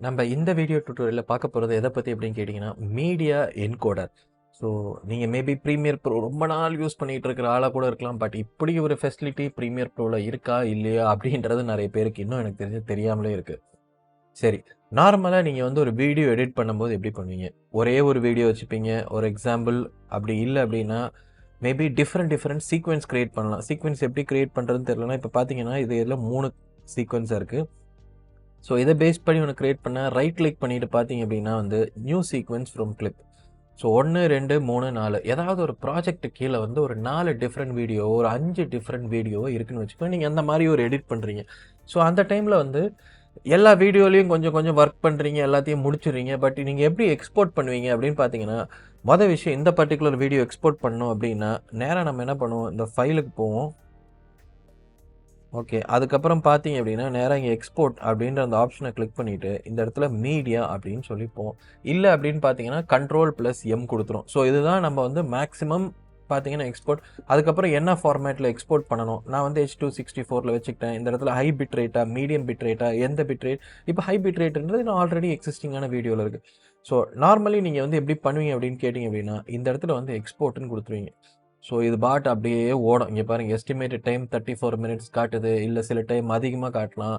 நம்ம இந்த வீடியோ டியூட்டோரியல்ல பார்க்க போறது எத பத்தி அப்படின்னு கேட்டீங்கன்னா, மீடியா என்கோடர். ஸோ நீங்க மேபி ப்ரீமியர் ப்ரோ ரொம்ப நாள் யூஸ் பண்ணிட்டு இருக்கிற ஆளா கூட இருக்கலாம். பட் இப்படி ஒரு ஃபெசிலிட்டி ப்ரீமியர் ப்ரோல இருக்கா? இல்லையா? அப்படின்றது நெறைய பேருக்கு இன்னும் எனக்கு தெரிஞ்சு தெரியாமலே இருக்கு. சரி. நார்மலா நீங்க வந்து ஒரு வீடியோ எடிட் பண்ணும்போது எப்படி பண்ணுவீங்க? ஒரே ஒரு வீடியோ வச்சுப்பீங்க. ஒரு எக்ஸாம்பிள் அப்படி இல்ல அப்படின்னா, மேபி டிஃபரெண்ட் சீக்வென்ஸ் கிரியேட் பண்ணலாம். சீக்வென்ஸ் எப்படி கிரியேட் பண்றதுன்னு தெரியலனா, இப்ப பார்த்தீங்கன்னா, இதுல 3 சீக்வென்ஸா இருக்கு. ஸோ இதை பேஸ் பண்ணி ஒன்று கிரியேட் பண்ண ரைட் கிளிக் பண்ணிட்டு பார்த்தீங்க அப்படின்னா வந்து new sequence from clip. So 1, 2, 3, 4 ஏதாவது ஒரு ப்ராஜெக்ட் கீழே வந்து ஒரு 4 டிஃப்ரெண்ட் வீடியோ, ஒரு 5 டிஃப்ரெண்ட் வீடியோ இருக்குன்னு வச்சுக்கோங்க. நீங்கள் அந்த மாதிரி ஒரு எடிட் பண்ணுறீங்க. ஸோ அந்த டைமில் வந்து எல்லா வீடியோலையும் கொஞ்சம் கொஞ்சம் ஒர்க் பண்ணுறீங்க, எல்லாத்தையும் முடிச்சிடுறீங்க. பட் நீங்கள் எப்படி எக்ஸ்போர்ட் பண்ணுவீங்க அப்படின்னு பார்த்தீங்கன்னா, மொதல் விஷயம் இந்த பர்டிகுலர் வீடியோ எக்ஸ்போர்ட் பண்ணணும் அப்படின்னா, நேராக நம்ம என்ன பண்ணுவோம், இந்த ஃபைலுக்கு போவோம். ஓகே. அதுக்கப்புறம் பார்த்தீங்க அப்படின்னா, நேரா இங்க எக்ஸ்போர்ட் அப்படின்ற அந்த ஆப்ஷனை கிளிக் பண்ணிட்டு, இந்த இடத்துல மீடியா அப்படின்னு சொல்லி போவோம். இல்ல அப்படின்னு பார்த்தீங்கன்னா, கண்ட்ரோல்+M குடுத்துரும். ஸோ இதுதான் நம்ம வந்து மேக்ஸிமம் பார்த்தீங்கன்னா எக்ஸ்போர்ட். அதுக்கப்புறம் என்ன ஃபார்மேட்ல எக்ஸ்போர்ட் பண்ணணும். நான் வந்து H264ல வச்சுக்கிட்டேன். இந்த இடத்துல ஹை பிட் ரேட்டா, மீடியம் பிட் ரேட்டா, எந்த பிட் ரேட். இப்போ ஹை பிட் ரேட்ன்றது நான் ஆல்ரெடி எக்ஸிஸ்டிங்கான வீடியோல இருக்கு. ஸோ நார்மலி நீங்க வந்து எப்படி பண்ணுவீங்க அப்படின்னு கேட்டீங்க அப்படின்னா, இந்த இடத்துல வந்து எக்ஸ்போர்ட்ன்னு குடுத்துருவீங்க. ஸோ இது பாட் அப்படியே ஓடும். இங்கே பாருங்கள், எஸ்டிமேட்டட் டைம் 34 மினிட்ஸ் காட்டுது. இல்லை சில டைம் அதிகமாக காட்டலாம்.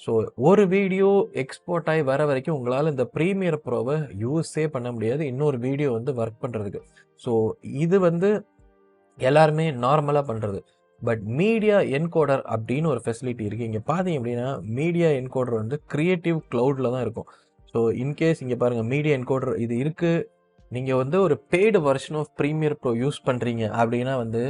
ஸோ ஒரு வீடியோ எக்ஸ்போர்ட் ஆகி வர வரைக்கும் உங்களால் இந்த ப்ரீமியர் ப்ரோவை யூஸே பண்ண முடியாது, இன்னொரு வீடியோ வந்து ஒர்க் பண்ணுறதுக்கு. ஸோ இது வந்து எல்லாருமே நார்மலாக பண்ணுறது. பட் மீடியா என்கோடர் அப்படின்னு ஒரு ஃபெசிலிட்டி இருக்குது. இங்கே பார்த்தீங்க அப்படின்னா, மீடியா என்கோடர் வந்து கிரியேட்டிவ் க்ளவுடில் தான் இருக்கும். ஸோ இன்கேஸ் இங்கே பாருங்கள், மீடியா என்கோடர் இது இருக்குது. நீங்கள் வந்து ஒரு paid version of premiere pro use பண்ணுறீங்க அப்படின்னா வந்து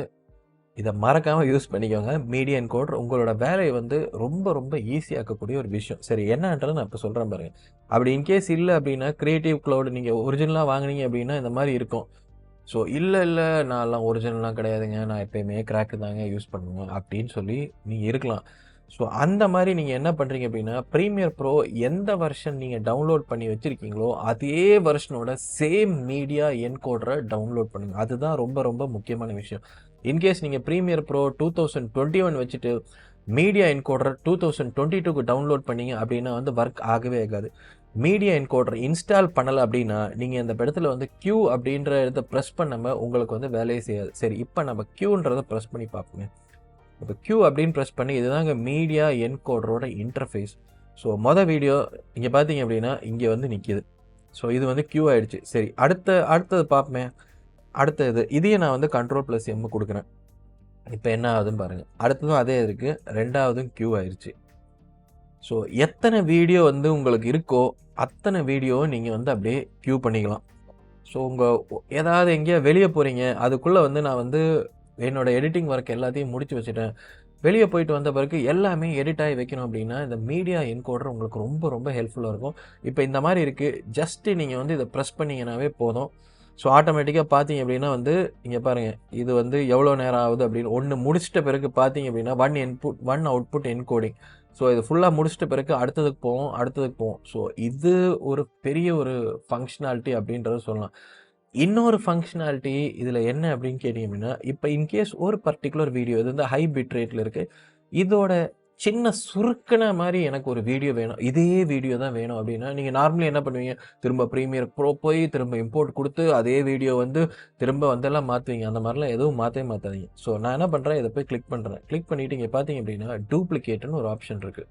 இதை மறக்காமல் யூஸ் பண்ணிக்கோங்க. மீடியா என்கோடர் உங்களோட வேலையை வந்து ரொம்ப ரொம்ப ஈஸியாக்கக்கூடிய ஒரு விஷயம். சரி, என்னன்றது நான் இப்போ சொல்கிறேன் பாருங்கள். அப்படி இன்கேஸ் இல்லை அப்படின்னா, கிரியேட்டிவ் க்ளவுட் நீங்கள் ஒரிஜினலாக வாங்கினீங்க அப்படின்னா இந்த மாதிரி இருக்கும். ஸோ இல்லை நான்லாம் ஒரிஜினல்லாம் கிடையாதுங்க, நான் எப்பயுமே கிராக்கு தாங்க யூஸ் பண்ணுவேன் அப்படின்னு சொல்லி நீங்கள் இருக்கலாம். ஸோ அந்த மாதிரி நீங்கள் என்ன பண்ணுறீங்க அப்படின்னா, ப்ரீமியர் ப்ரோ எந்த வெர்ஷன் நீங்கள் டவுன்லோட் பண்ணி வச்சுருக்கீங்களோ அதே வெர்ஷனோட சேம் மீடியா என்கோடரை டவுன்லோட் பண்ணுங்கள். அதுதான் ரொம்ப ரொம்ப முக்கியமான விஷயம். இன்கேஸ் நீங்கள் ப்ரீமியர் ப்ரோ 2021 வச்சுட்டு மீடியா என்கோடர் 2022க்கு டவுன்லோட் பண்ணீங்க அப்படின்னா வந்து ஒர்க் ஆகவே ஆகாது. மீடியா என்கோடர் இன்ஸ்டால் பண்ணலை அப்படின்னா நீங்கள் இந்த இடத்துல வந்து Q அப்படின்ற இடத்த ப்ரெஸ் பண்ணாமல் உங்களுக்கு வந்து வேலையே செய்யாது. சரி, இப்போ நம்ம Qன்றதை ப்ரெஸ் பண்ணி பார்ப்போங்க. இப்போ Q அப்படின்னு ப்ரெஸ் பண்ணி, இதுதாங்க மீடியா என்கோடரோட இன்டர்ஃபேஸ். ஸோ மொதல் வீடியோ இங்கே பார்த்தீங்க அப்படின்னா இங்கே வந்து நிற்கிது. ஸோ இது வந்து Q ஆகிடுச்சு. சரி, அடுத்தது பார்ப்போமே. அடுத்தது இதையே நான் வந்து கண்ட்ரோல்+M கொடுக்குறேன். இப்போ என்ன ஆகுதுன்னு பாருங்கள். அடுத்ததும் அதே இருக்குது, ரெண்டாவதும் Q ஆயிடுச்சு. ஸோ எத்தனை வீடியோ வந்து உங்களுக்கு இருக்கோ அத்தனை வீடியோவை நீங்கள் வந்து அப்படியே க்யூ பண்ணிக்கலாம். ஸோ உங்கள் ஏதாவது எங்கேயா வெளியே போகிறீங்க, அதுக்குள்ளே வந்து நான் வந்து என்னோடய எடிட்டிங் ஒர்க் எல்லாத்தையும் முடிச்சு வச்சுட்டேன், வெளியே போயிட்டு வந்த பிறகு எல்லாமே எடிட் ஆகி வைக்கணும் அப்படின்னா இந்த மீடியா என்கோடர் உங்களுக்கு ரொம்ப ரொம்ப ஹெல்ப்ஃபுல்லாக இருக்கும். இப்போ இந்த மாதிரி இருக்குது, ஜஸ்ட்டு நீங்கள் வந்து இதை ப்ரெஸ் பண்ணிங்கனாவே போதும். ஸோ ஆட்டோமேட்டிக்காக பார்த்தீங்க அப்படின்னா வந்து இங்கே பாருங்கள், இது வந்து எவ்வளோ நேரம் ஆகுது அப்படின்னு ஒன்று முடிச்சிட்ட பிறகு பார்த்தீங்க அப்படின்னா 1 அவுட்புட் என்கோடிங். ஸோ இது ஃபுல்லாக முடிச்சிட்ட பிறகு அடுத்ததுக்கு போவோம். ஸோ இது ஒரு பெரிய ஒரு ஃபங்க்ஷனாலிட்டி அப்படின்றத சொல்லலாம். இன்னொரு ஃபங்க்ஷனாலிட்டி இதில் என்ன அப்படின்னு கேட்டிங்க அப்படின்னா, இப்போ இன்கேஸ் ஒரு பர்டிகுலர் வீடியோ இது வந்து ஹை பிட் ரேட்டில் இருக்குது, இதோட சின்ன சுருக்கின மாதிரி எனக்கு ஒரு வீடியோ வேணும், இதே வீடியோ தான் வேணும் அப்படின்னா நீங்கள் நார்மலி என்ன பண்ணுவீங்க, திரும்ப ப்ரீமியர் ப்ரோ போய் திரும்ப இம்போர்ட் கொடுத்து அதே வீடியோ வந்து திரும்ப வந்தெல்லாம் மாற்றுவீங்க. அந்த மாதிரிலாம் எதுவும் மாற்றாதீங்க. ஸோ நான் என்ன பண்ணுறேன், இதை போய் கிளிக் பண்ணுறேன். கிளிக் பண்ணிவிட்டு இங்கே பார்த்தீங்க அப்படின்னா டூப்ளிகேட்னு ஒரு ஆப்ஷன் இருக்குது.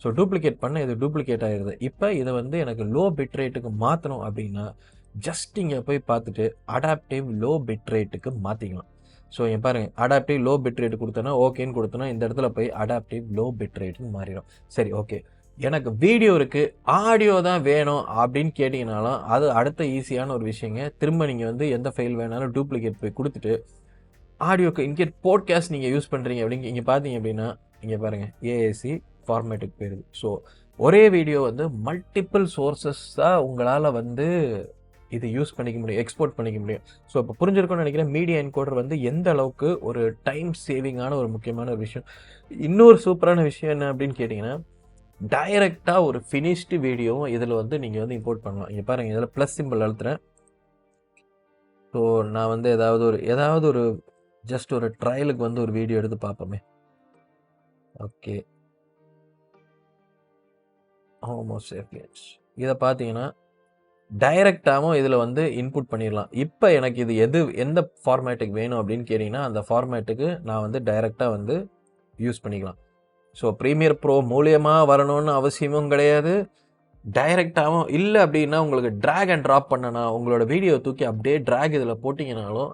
ஸோ டூப்ளிகேட் பண்ண இது டூப்ளிகேட் ஆகிடுது. இப்போ இதை வந்து எனக்கு லோ பிட் ரேட்டுக்கு மாற்றணும் அப்படின்னா ஜஸ்ட் இங்கே போய் பார்த்துட்டு அடாப்டிவ் லோ பிட் ரேட்டுக்கு மாற்றிக்கலாம். ஸோ இங்கே பாருங்கள், அடாப்டிவ் லோ பிட் ரேட் கொடுத்தோன்னா ஓகேன்னு கொடுத்தோன்னா இந்த இடத்துல போய் அடாப்டிவ் லோ பிட் ரேட்டுன்னு மாறிடும். சரி, ஓகே, எனக்கு வீடியோ இருக்குது, ஆடியோ தான் வேணும் அப்படின்னு கேட்டிங்கனாலும் அது அடுத்த ஈஸியான ஒரு விஷயங்க. திரும்ப நீங்கள் வந்து எந்த ஃபைல் வேணாலும் டூப்ளிகேட் போய் கொடுத்துட்டு ஆடியோக்கு இன்கேஸ் போட்காஸ்ட் நீங்கள் யூஸ் பண்ணுறீங்க அப்படின்னு இங்கே பார்த்தீங்க அப்படின்னா இங்கே பாருங்கள் ஏஏசி ஃபார்மேட்டுக்கு போயிடுது. ஸோ ஒரே வீடியோ வந்து மல்டிபிள் சோர்ஸஸாக உங்களால் வந்து இது யூஸ் பண்ணிக்க முடியும், எக்ஸ்போர்ட் பண்ணிக்க முடியும். ஸோ இப்போ புரிஞ்சிருக்கும்னு நினைக்கிறேன் மீடியா என்கோடர் வந்து எந்த அளவுக்கு ஒரு டைம் சேவிங்கான ஒரு முக்கியமான ஒரு விஷயம். இன்னொரு சூப்பரான விஷயம் என்ன அப்படின்னு கேட்டிங்கன்னா, டைரெக்டாக ஒரு ஃபினிஷ்டு வீடியோவும் இதில் வந்து நீங்கள் வந்து இம்போர்ட் பண்ணலாம். இங்கே பாருங்கள், இதில் ப்ளஸ் சிம்பிள் அழுத்துறேன். ஸோ நான் வந்து ஏதாவது ஒரு ஜஸ்ட் ஒரு ட்ரையலுக்கு வந்து ஒரு வீடியோ எடுத்து பார்ப்போமே. Okay, homo sapiens. இத பார்த்தீங்கன்னா, டைரக்ட்டாவும் இதில வந்து இன்புட் பண்ணிரலாம். இப்ப எனக்கு இது எந்த ஃபார்மேட்டுக்கு வேணும் அப்படின்னு கேட்டீங்கன்னா, அந்த ஃபார்மேட்டுக்கு நான் வந்து டைரக்ட்டா வந்து யூஸ் பண்ணிக்கலாம். ஸோ ப்ரீமியர் ப்ரோ மூலியமா வரணும்னு அவசியமும் கிடையாது. டைரக்ட்டாவும் இல்ல அப்படின்னா, உங்களுக்கு டிராக் அண்ட் ட்ராப் பண்ணனா, உங்களோட வீடியோ தூக்கி அப்படியே டிராக் இதில போட்டீங்கனாலும்,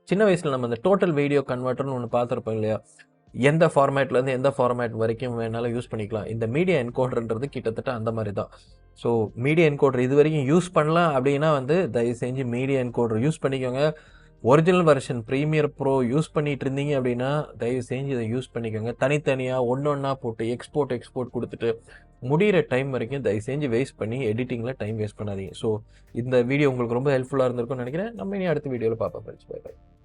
சின்ன வயசுல நம்ம இந்த டோட்டல் வீடியோ கன்வெர்ட்டர்ன்னு ஒண்ணு பார்த்திருப்போம் இல்லையா? எந்த ஃபார்மேட்லேருந்து எந்த ஃபார்மேட் வரைக்கும் வேணாலும் யூஸ் பண்ணிக்கலாம். இந்த மீடியா என்கோடர்ன்றது கிட்டத்தட்ட அந்த மாரி தான். ஸோ மீடியா என்கோடர் இதுவரைக்கும் யூஸ் பண்ணலாம் அப்படின்னா வந்து, தயவு செஞ்சு மீடியா என்கோடர் யூஸ் பண்ணிக்கோங்க. Original version premiere pro use பண்ணிட்டு இருந்தீங்க அப்படின்னா, தயவு செஞ்சு இத யூஸ் பண்ணிக்கோங்க. தனித்தனியா ஒண்ணொண்ணா போட்டு எக்ஸ்போர்ட் குடுத்துட்டு, முடியிற டைம் வரைக்கும் தயவு செஞ்சு வேஸ்ட் பண்ணி எடிட்டிங்ல டைம் வேஸ்ட் பண்ணாதீங்க. ஸோ இந்த வீடியோ உங்களுக்கு ரொம்ப ஹெல்ப்ஃபுல்லா இருந்திருக்கும்னு நெனைக்கிறேன். நம்ம இனி அடுத்த வீடியோல பார்ப்போம் ஃபிரெண்ட்ஸ். By by.